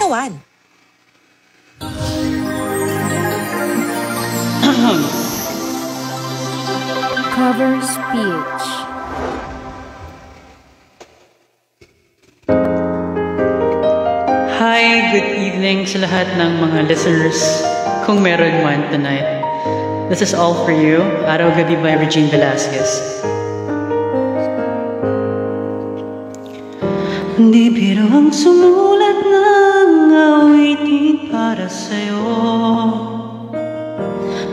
katawan. Cover speech. Hi, good evening sa lahat ng mga listeners, kung meron man tonight. This is All For You, Araw-Gabi by Regine Velasquez. Di biro ang sumulat ng awitin para sa'yo,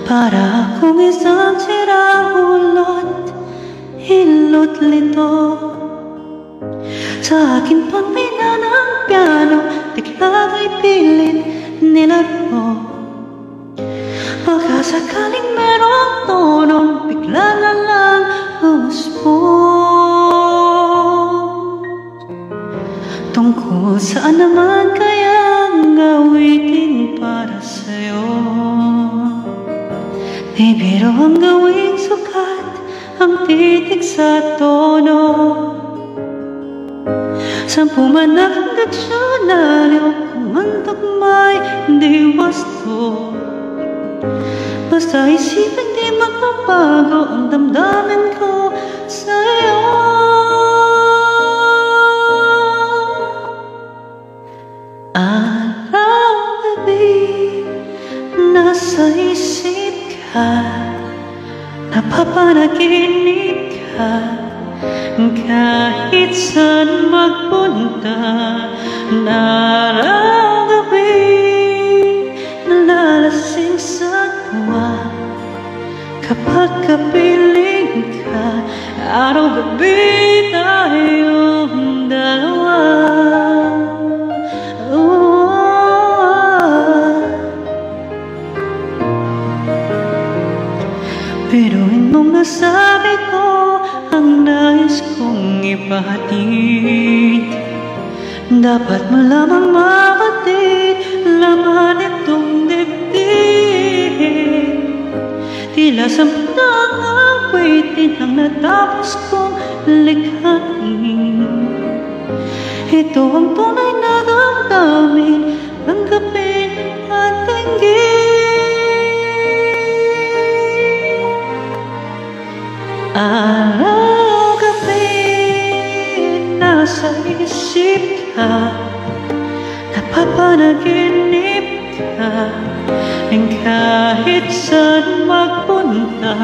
para akong isang sirahulot, hilot lito. Sa akin pang ng piano, biglang ay pilit nilaro. Baka sakaling merong tonong bigla na lang umusbong. Tungkol saan naman kayang awitin para sa'yo? Di biro ang gawing sukat, ang titig sa tono. Sampu man ang diksyonaryo, kung ang tugma'y di wasto. Basta isipin di magbabago ang damdamin ko sa'yo. Araw-gabi, nasa isip ka, napapanaginip ka. Kahit saan magpunta, araw-gabi, nalalasing sa tuwa. Kapag kapiling ka, araw-gabi tayong dalawa. Biruin mong nasabi ko ang nais kong ipahatid. Dapat mo lamang mapatid laman itong dibdib. Tila sampung awitin ang natapos kong likhain. Ito ang tunay na damdamin, tanggapin at tanggin. Araw-gabi, nasa isip ka, napapanaginip ka. Kahit saan magpunta,